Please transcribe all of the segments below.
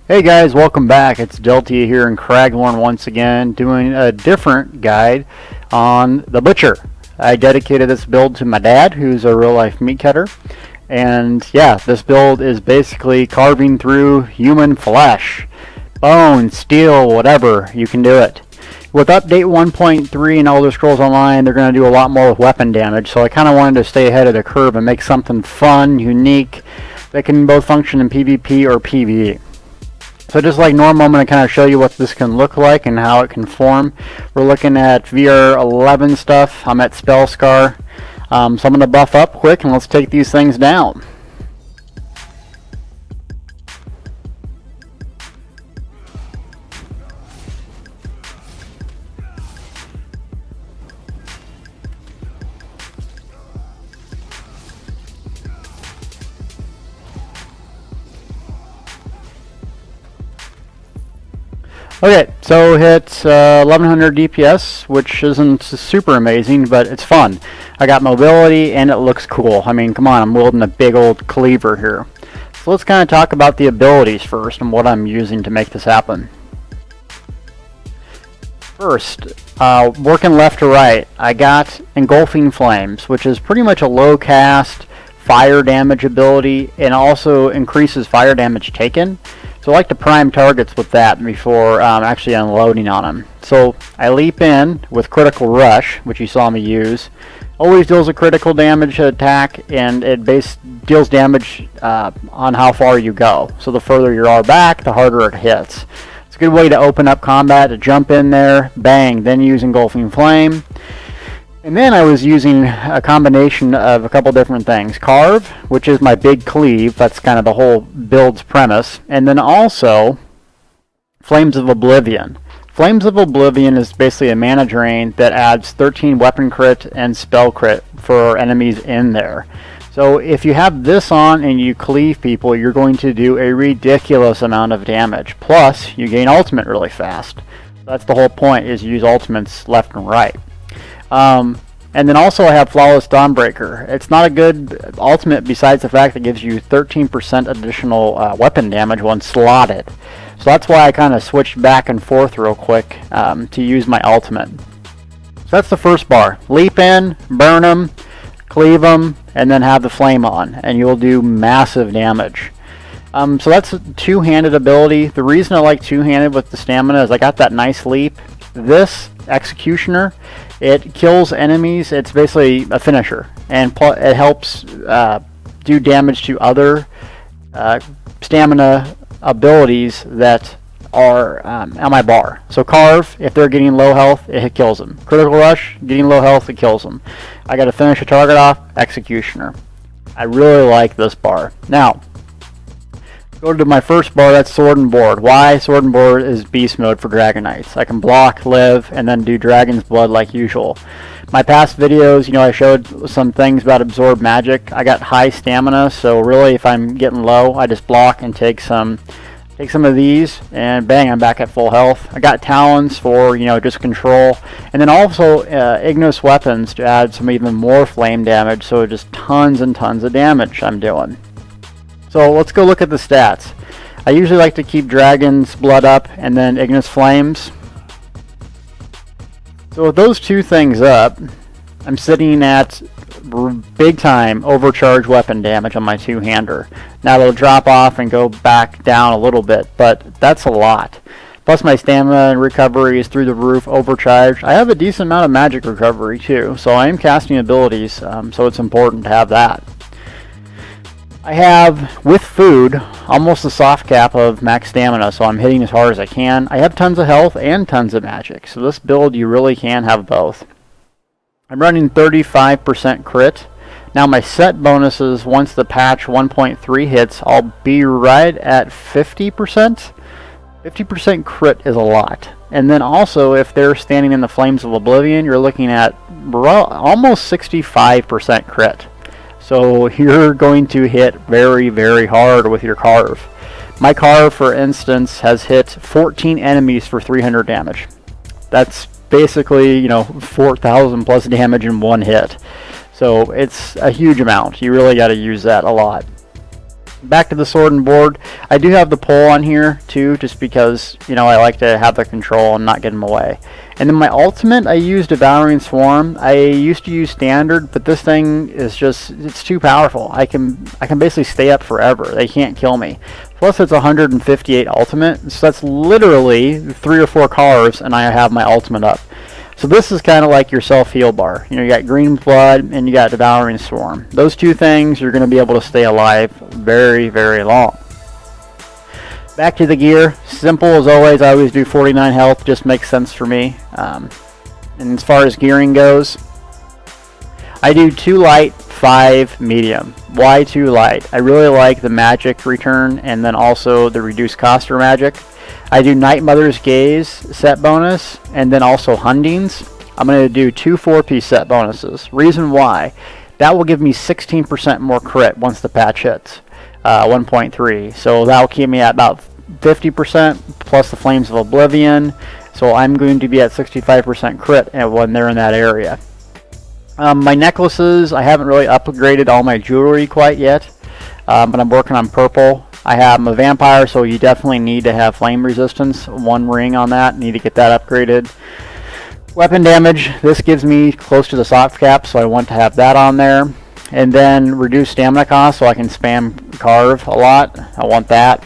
Hey guys, welcome back. It's Deltia here in Craglorn once again, doing a different guide on the Butcher. I dedicated this build to my dad, who's a real-life meat cutter. And yeah, this build is basically carving through human flesh. Bone, steel, whatever, you can do it. With update 1.3 and Elder Scrolls Online, they're going to do a lot more with weapon damage, so I kind of wanted to stay ahead of the curve and make something fun, unique, that can both function in PvP or PvE. So just like normal, I'm going to kind of show you what this can look like and how it can form. We're looking at VR11 stuff. I'm at Spellscar. So I'm going to buff up quick and let's take these things down. Okay, so hit 1100 DPS, which isn't super amazing, but it's fun. I got mobility and it looks cool. I mean, come on, I'm wielding a big old cleaver here. So let's kind of talk about the abilities first and what I'm using to make this happen. First, working left to right, I got Engulfing Flames, which is pretty much a low cast fire damage ability and also increases fire damage taken. So I like to prime targets with that before actually unloading on them. So I leap in with Critical Rush, which you saw me use. Always deals a critical damage attack, and it deals damage on how far you go. So the further you are back, the harder it hits. It's a good way to open up combat, to jump in there, bang, then use Engulfing Flame. And then I was using a combination of a couple different things. Carve, which is my big cleave. That's kind of the whole build's premise. And then also Flames of Oblivion. Flames of Oblivion is basically a mana drain that adds 13 weapon crit and spell crit for enemies in there. So if you have this on and you cleave people, you're going to do a ridiculous amount of damage. Plus, you gain ultimate really fast. That's the whole point, is use ultimates left and right. And then also I have Flawless Dawnbreaker. It's not a good ultimate besides the fact that it gives you 13% additional weapon damage when slotted. So that's why I kind of switched back and forth real quick to use my ultimate. So that's the first bar. Leap in, burn them, cleave them, and then have the flame on, and you'll do massive damage. So that's a two-handed ability. The reason I like two-handed with the stamina is I got that nice leap. This Executioner, it kills enemies. It's basically a finisher, and it helps do damage to other stamina abilities that are on my bar. So Carve, if they're getting low health, it kills them. Critical Rush, getting low health, it kills them. I got to finish a target off, Executioner. I really like this bar. Now, go to my first bar, that's Sword and Board. Why? Sword and Board is beast mode for Dragonknights. I can block, live, and then do Dragon's Blood like usual. My past videos, I showed some things about absorb magic. I got high stamina, so really if I'm getting low, I just block and take some of these, and bang, I'm back at full health. I got Talons for, just control. And then also Ignis Weapons to add some even more flame damage, so just tons and tons of damage I'm doing. So let's go look at the stats. I usually like to keep Dragon's Blood up and then Ignis Flames. So with those two things up, I'm sitting at big time overcharge weapon damage on my two-hander. Now it'll drop off and go back down a little bit, but that's a lot. Plus my stamina and recovery is through the roof, overcharged. I have a decent amount of magic recovery too, so I am casting abilities, so it's important to have that. I have, with food, almost a soft cap of max stamina, so I'm hitting as hard as I can. I have tons of health and tons of magic, so this build you really can have both. I'm running 35% crit. Now my set bonuses, once the patch 1.3 hits, I'll be right at 50%. 50% crit is a lot. And then also, if they're standing in the Flames of Oblivion, you're looking at almost 65% crit. So you're going to hit very, very hard with your Carve. My Carve, for instance, has hit 14 enemies for 300 damage. That's basically, 4,000 plus damage in one hit. So it's a huge amount. You really got to use that a lot. Back to the sword and board. I do have the pole on here too, just because, you know, I like to have the control and not get them away. And then my ultimate, I use Devouring Swarm. I used to use standard, but this thing is just, it's too powerful. I can basically stay up forever. They can't kill me. Plus it's 158 ultimate, so that's literally 3 or 4 carves and I have my ultimate up. So this is kind of like your self-heal bar. You know, you got Green Blood and you got Devouring Swarm. Those two things, you're going to be able to stay alive very, very long. Back to the gear. Simple as always. I always do 49 health. Just makes sense for me. And as far as gearing goes, I do 2 light, 5 medium. Why 2 light? I really like the magic return and then also the reduced coster magic. I do Night Mother's Gaze set bonus and then also Hundings. I'm going to do 2 4-piece set bonuses. Reason why? That will give me 16% more crit once the patch hits 1.3. So that will keep me at about 50% plus the Flames of Oblivion. So I'm going to be at 65% crit when they're in that area. My necklaces, I haven't really upgraded all my jewelry quite yet, but I'm working on purple. I'm a vampire, so you definitely need to have flame resistance. 1 ring on that. Need to get that upgraded. Weapon damage. This gives me close to the soft cap, so I want to have that on there. And then reduce stamina cost, so I can spam carve a lot. I want that.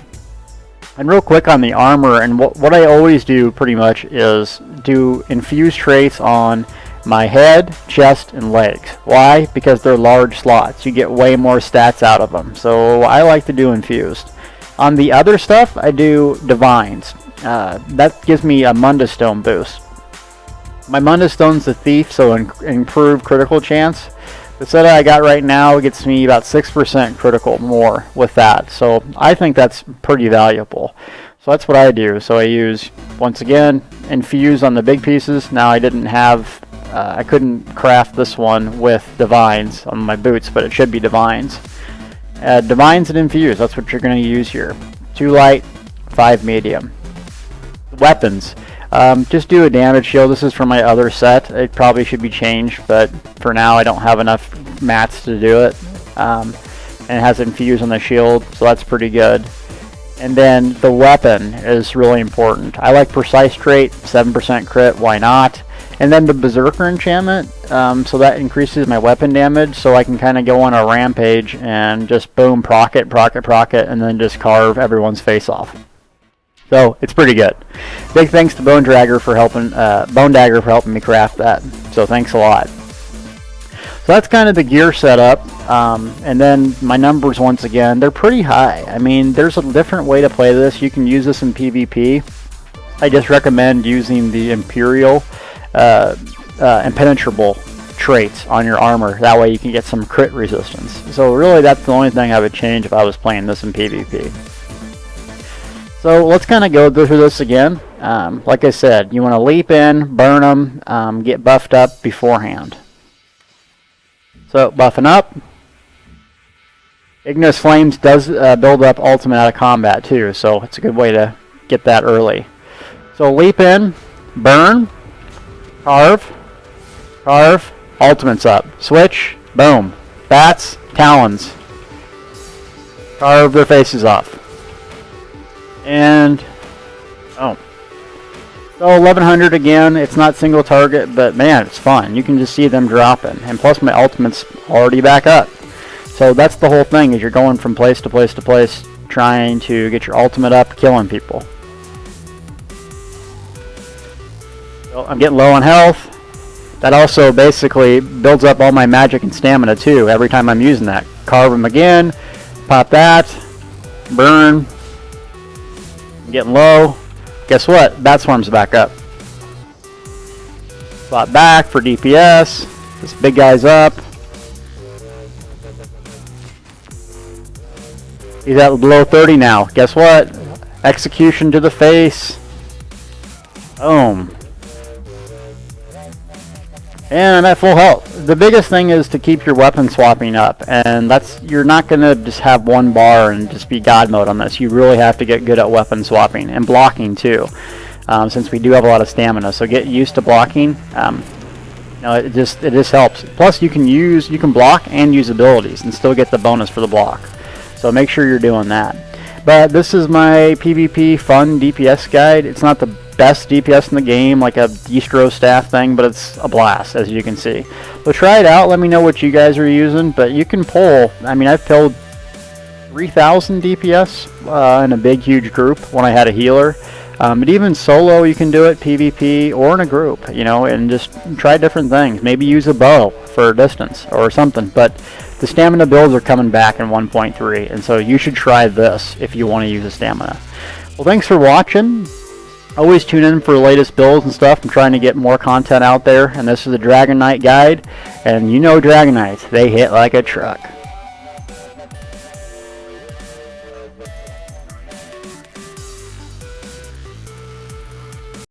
And real quick on the armor, and what I always do pretty much is do infuse traits on my head, chest, and legs. Why? Because they're large slots. You get way more stats out of them. So I like to do infused. On the other stuff, I do divines. That gives me a Mundus Stone boost. My Mundus Stone's the thief, so improved critical chance. The set I got right now gets me about 6% critical more with that. So I think that's pretty valuable. So that's what I do. So I use, once again, infuse on the big pieces. Now I didn't have I couldn't craft this one with divines on my boots, but it should be divines. Divines and infuse, that's what you're going to use here. 2 light, 5 medium. Weapons. Just do a damage shield. This is from my other set. It probably should be changed, but for now I don't have enough mats to do it. And it has infuse on the shield, so that's pretty good. And then the weapon is really important. I like precise trait, 7% crit, why not? And then the Berserker enchantment, so that increases my weapon damage, so I can kind of go on a rampage and just boom, proc it, and then just carve everyone's face off. So it's pretty good. Big thanks to Bone Dagger for helping me craft that. So thanks a lot. So that's kind of the gear setup, and then my numbers once again, they're pretty high. I mean, there's a different way to play this. You can use this in PvP. I just recommend using the Imperial impenetrable traits on your armor. That way you can get some crit resistance. So really that's the only thing I would change if I was playing this in PvP. So let's kind of go through this again. Like I said, you want to leap in, burn them, get buffed up beforehand. So buffing up. Ignis Flames does build up ultimate out of combat too, so it's a good way to get that early. So leap in, burn, carve, ultimate's up. Switch, boom. Bats, talons. Carve their faces off. And, oh. So 1100 again, it's not single target, but man, it's fun. You can just see them dropping. And plus my ultimate's already back up. So that's the whole thing, is you're going from place to place to place, trying to get your ultimate up, killing people. So I'm getting low on health. That also basically builds up all my magic and stamina too, every time I'm using that. Carve them again, pop that, burn. I'm getting low. Guess what? Bat Swarm's back up. Slot back for DPS. This big guy's up. He's at below 30 now. Guess what? Execution to the face. Boom. And I'm at full health. The biggest thing is to keep your weapon swapping up, and you're not gonna just have one bar and just be God mode on this. You really have to get good at weapon swapping and blocking too, since we do have a lot of stamina. So get used to blocking. It just helps. Plus you can block and use abilities and still get the bonus for the block. So make sure you're doing that. But this is my PvP fun DPS guide. It's not the best DPS in the game, like a distro staff thing, but it's a blast, as you can see. So try it out. Let me know what you guys are using. But you can pull, I mean, I've pulled 3,000 DPS in a big, huge group when I had a healer. But even solo, you can do it, PvP, or in a group, you know, and just try different things. Maybe use a bow for distance or something. But the stamina builds are coming back in 1.3, and so you should try this if you want to use a stamina. Well, thanks for watching. Always tune in for the latest builds and stuff. I'm trying to get more content out there, and this is the Dragonknight guide. And you know Dragonknights, they hit like a truck.